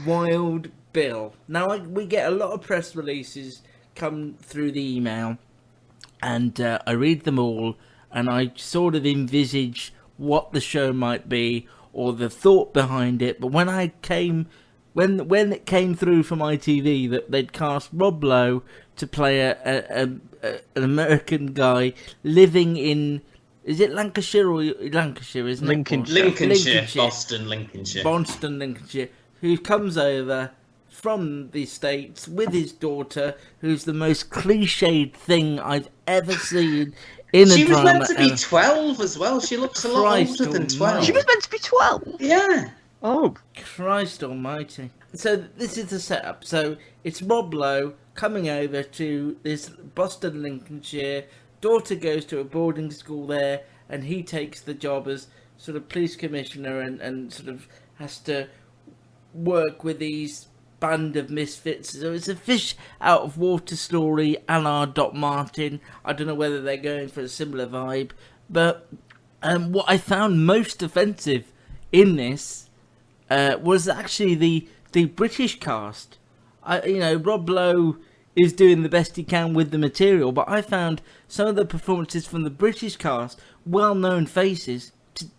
Wild Bill. Now, we get a lot of press releases come through the email, and I read them all, and I sort of envisage what the show might be or the thought behind it. But when it came through from ITV that they'd cast Rob Lowe to play an American guy living in, is it Lancashire or Lancashire? Isn't Lincolnshire. it? Lincolnshire. Boston, Lincolnshire. Who comes over from the States with his daughter, who's the most cliched thing I've ever seen in a drama. She was meant to be 12 as well. She looks a lot older than 12. She was meant to be 12? Yeah. Oh. Christ almighty. So this is the setup. So it's Rob Lowe coming over to this Boston, Lincolnshire. Daughter goes to a boarding school there, and he takes the job as sort of police commissioner and sort of has to work with these band of misfits. So it's a fish out of water story a la Doc Martin. I don't know whether they're going for a similar vibe, but what I found most offensive in this was actually the British cast. Rob Lowe is doing the best he can with the material, but I found some of the performances from the British cast, well-known faces,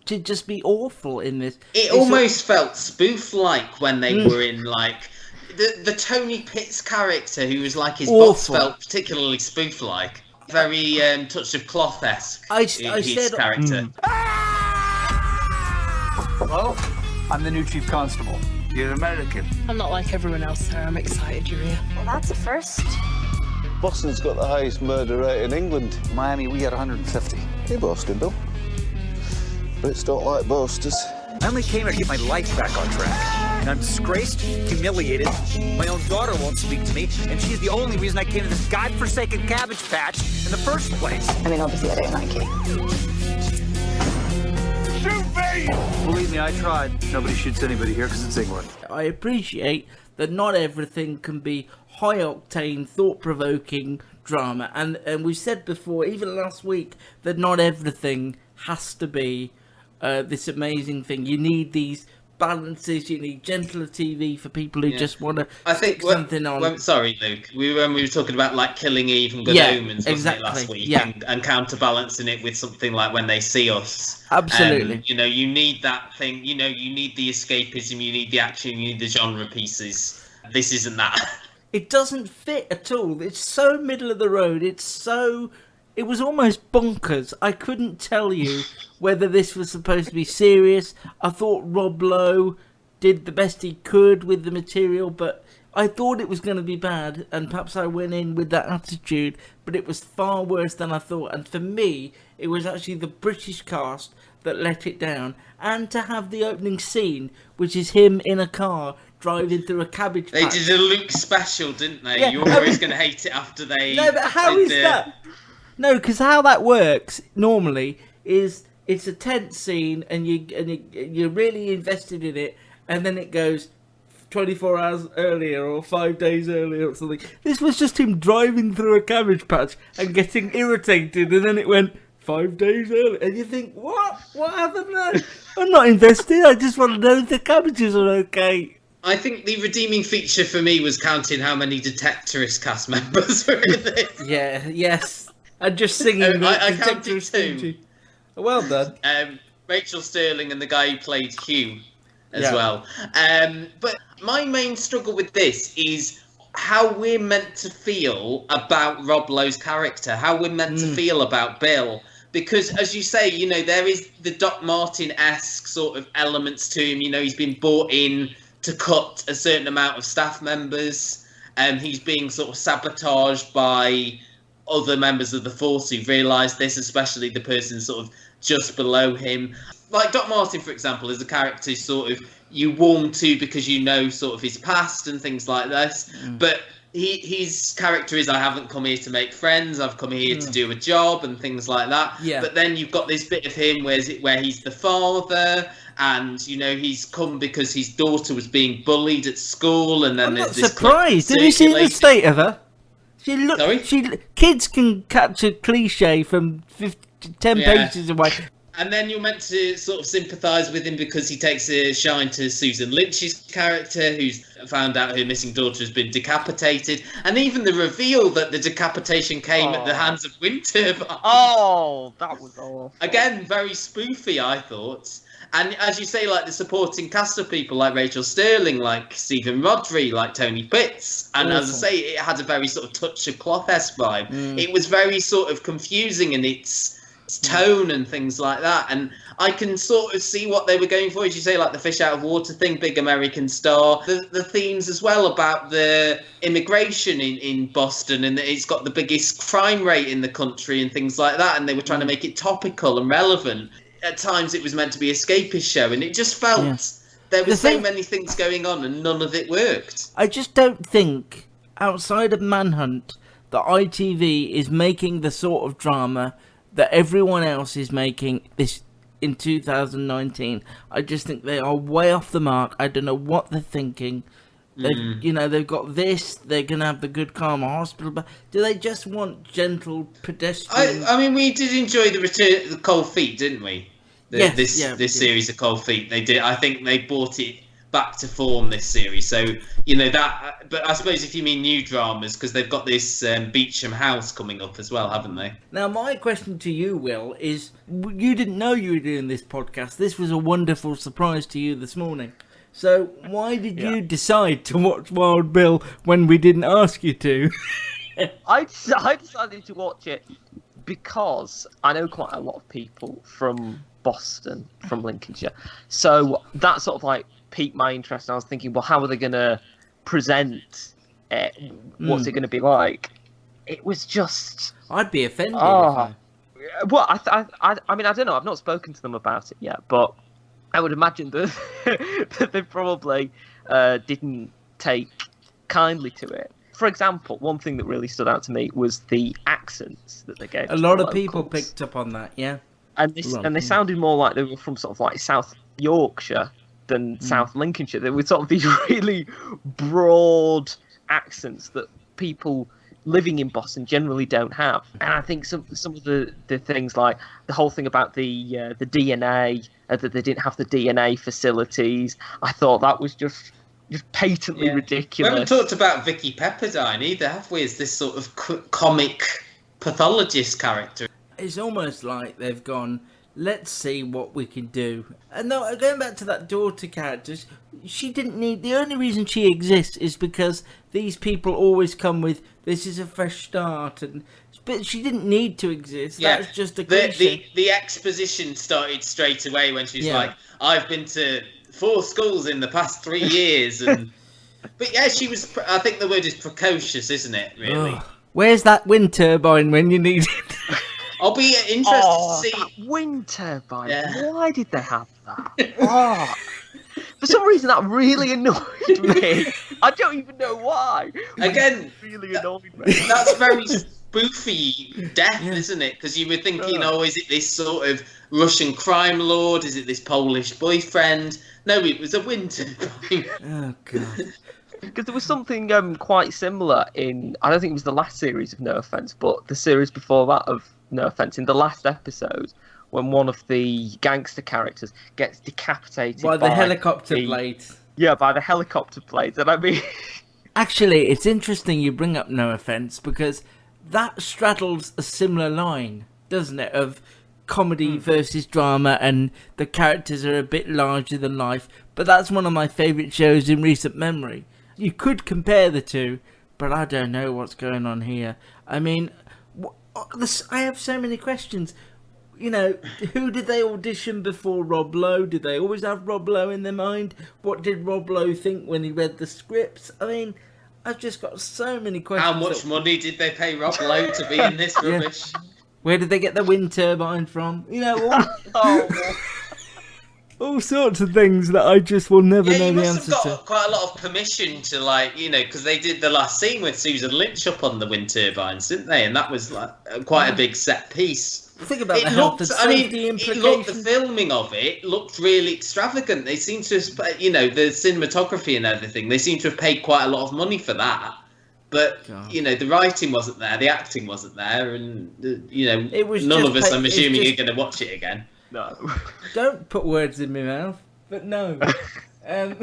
to just be awful in this. It almost felt spoof-like when they were in, like, the Tony Pitts character, who was like his boss, felt particularly spoof-like. Very touch of cloth-esque, his character. Hello? I'm the new chief constable. You're American. I'm not like everyone else, sir. I'm excited you're here. Well, that's a first. Boston's got the highest murder rate in England. Miami, we had 150. Hey, Boston, Bill. Brits don't like boasters. I only came here to get my life back on track. And I'm disgraced, humiliated. My own daughter won't speak to me, and she's the only reason I came to this godforsaken cabbage patch in the first place. I mean, obviously I don't like you. Shoot me! Believe me, I tried. Nobody shoots anybody here because it's England. I appreciate that not everything can be high-octane, thought-provoking drama. And we said before, even last week, that not everything has to be this amazing thing. You need these balances. You need gentler TV for people who just want to stick something on. Sorry, Luke. When we were talking about like Killing Eve and Good Omens, wasn't it, last week? Yeah. And counterbalancing it with something like When They See Us. Absolutely. You need that thing. You need the escapism. You need the action. You need the genre pieces. This isn't that. It doesn't fit at all. It's so middle of the road. It was almost bonkers. I couldn't tell you whether this was supposed to be serious. I thought Rob Lowe did the best he could with the material, but I thought it was going to be bad, and perhaps I went in with that attitude, but it was far worse than I thought. And for me, it was actually the British cast that let it down. And to have the opening scene, which is him in a car driving through a cabbage patch. They did a Luke special, didn't they? Yeah, You're always going to hate it after they... No, but how is that? No, because how that works normally is it's a tense scene and you're really invested in it, and then it goes 24 hours earlier or 5 days earlier or something. This was just him driving through a cabbage patch and getting irritated, and then it went 5 days earlier, and you think, what? What happened there? I'm not invested. I just want to know if the cabbages are okay. I think the redeeming feature for me was counting how many Detectorist cast members were in this. Yeah, yes. And just singing I counted 2. Well done. Rachel Sterling and the guy who played Hugh as well. But my main struggle with this is how we're meant to feel about Rob Lowe's character, how we're meant to feel about Bill. Because, as you say, there is the Doc Martin-esque sort of elements to him. He's been brought in to cut a certain amount of staff members. He's being sort of sabotaged by other members of the force who've realised this, especially the person sort of just below him. Like Doc Martin, for example, is a character sort of you warm to because sort of his past and things like this. But his character is, I haven't come here to make friends, I've come here to do a job and things like that. Yeah. But then you've got this bit of him where he's the father, and he's come because his daughter was being bullied at school, and then there's this surprised. Have you seen the state of her? Kids can catch a cliche from 10 pages away. And then you're meant to sort of sympathise with him because he takes a shine to Susan Lynch's character, who's found out her missing daughter has been decapitated. And even the reveal that the decapitation came at the hands of Winterbourne. Oh, that was awful. Again, very spoofy, I thought. And as you say, like the supporting cast of people like Rachel Sterling, like Stephen Rodri, like Tony Pitts. And as I say, it had a very sort of touch of cloth-esque vibe. It was very sort of confusing in its tone and things like that, and I can sort of see what they were going for, as you say, like the fish out of water thing, big American star, the themes as well about the immigration in Boston, and that it's got the biggest crime rate in the country and things like that, and they were trying to make it topical and relevant. At times it was meant to be an escapist show, and it just felt there were so many things going on and none of it worked. I just don't think, outside of Manhunt, that ITV is making the sort of drama that everyone else is making this in 2019. I just think they are way off the mark. I don't know what they're thinking. They've got this. They're gonna have the Good Karma Hospital, but do they just want gentle pedestrian? I mean, we did enjoy the return of the Cold Feet, didn't we? This series of Cold Feet, they did. I think they brought it back to form this series. So that. But I suppose if you mean new dramas, because they've got this Beecham House coming up as well, haven't they? Now, my question to you, Will, is you didn't know you were doing this podcast. This was a wonderful surprise to you this morning. So why did you decide to watch Wild Bill when we didn't ask you to? I decided to watch it because I know quite a lot of people from Boston, from Lincolnshire. So that sort of like piqued my interest. And I was thinking, well, how are they going to present it? What's it going to be like? It was just... I'd be offended. Well, I mean, I don't know. I've not spoken to them about it yet, but I would imagine that they probably didn't take kindly to it. For example, one thing that really stood out to me was the accents that they gave. A lot of people picked up on that, yeah. And they sounded more like they were from sort of like South Yorkshire than South Lincolnshire. They were sort of these really broad accents that people living in Boston generally don't have. And I think some of the things, like the whole thing about the DNA, that they didn't have the DNA facilities, I thought that was just patently ridiculous. We haven't talked about Vicky Pepperdine either, have we? As this sort of comic pathologist character. It's almost like they've gone, let's see what we can do. And no, going back to that daughter character, she didn't need... The only reason she exists is because these people always come with, this is a fresh start. But she didn't need to exist. Yeah. That's just a cliche. The exposition started straight away when she's like, I've been to 4 schools in the past 3 years. But yeah, she was... I think the word is precocious, isn't it, really? Oh, where's that wind turbine when you need it? I'll be interested to see... That wind turbine. Yeah. Why did they have that? For some reason, that really annoyed me. I don't even know why. Again, really annoyed me. That's very spoofy death, isn't it? Because you were thinking, is it this sort of Russian crime lord? Is it this Polish boyfriend? No, it was a wind turbine. Oh, God. Because there was something quite similar in, I don't think it was the last series of No Offence, but the series before that of No Offence, in the last episode, when one of the gangster characters gets decapitated by the helicopter blades. Yeah, by the helicopter blades. And I mean... Actually, it's interesting you bring up No Offence, because that straddles a similar line, doesn't it, of comedy versus drama, and the characters are a bit larger than life. But that's one of my favourite shows in recent memory. You could compare the two, but I don't know what's going on here. I mean, I have so many questions. You know, who did they audition before Rob Lowe? Did they always have Rob Lowe in their mind? What did Rob Lowe think when he read the scripts? I mean, I've just got so many questions. How much money did they pay Rob Lowe to be in this rubbish? Where did they get the wind turbine from? You know, all sorts of things that I just will never know the answer to. Must have got quite a lot of permission to, like, you know, because they did the last scene with Susan Lynch up on the wind turbines, didn't they? And that was like quite a big set piece. Think about the health and safety implications. The filming of it looked really extravagant. They seem to have, you know, the cinematography and everything, they seem to have paid quite a lot of money for that. But, you know, the writing wasn't there, the acting wasn't there, and, you know, none of us, I'm assuming, are going to watch it again. No. Don't put words in my mouth, but no. Um,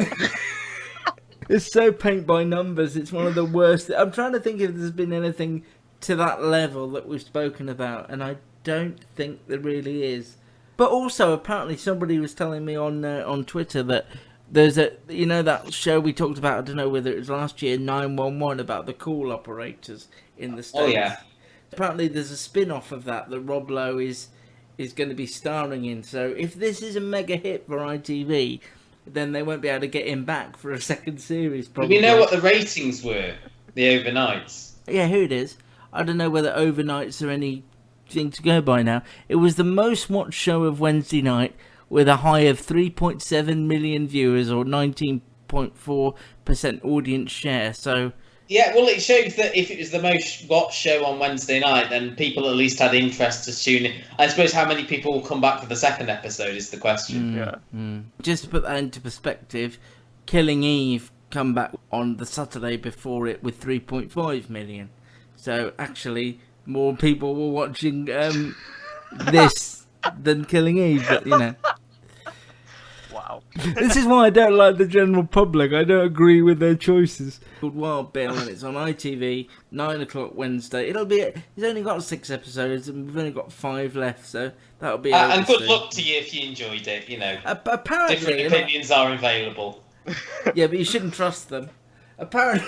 it's so paint by numbers. It's one of the worst. I'm trying to think if there's been anything to that level that we've spoken about, and I don't think there really is. But also, apparently, somebody was telling me on Twitter that there's that show we talked about, I don't know whether it was last year, 911, about the call operators in the States. Oh, yeah. Apparently, there's a spin-off of that Rob Lowe is going to be starring in. So if this is a mega hit for ITV, then they won't be able to get him back for a second series, Do probably. we know what the ratings were? The overnights? Yeah, who it is. I don't know whether overnights are anything to go by now. It was the most watched show of Wednesday night with a high of 3.7 million viewers or 19.4% audience share. So Yeah, well, it shows that if it was the most watched show on Wednesday night, then people at least had interest to tune in. I suppose how many people will come back for the second episode is the question. Just to put that into perspective, Killing Eve come back on the Saturday before it with 3.5 million. So actually, more people were watching this than Killing Eve, but Wow. This is why I don't like the general public. I don't agree with their choices. It's called Wild Bill, and it's on ITV, 9 o'clock Wednesday. It's only got 6 episodes, and we've only got 5 left, so that'll be over And good soon. luck to you if you enjoyed it, Apparently, Different opinions are available. Yeah, but you shouldn't trust them. Apparently,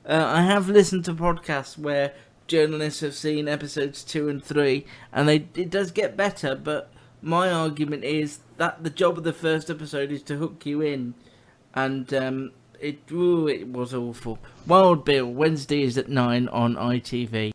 I have listened to podcasts where journalists have seen episodes 2 and 3, and it does get better, but my argument is that the job of the first episode is to hook you in, and it was awful. Wild Bill, Wednesday is at 9 on ITV.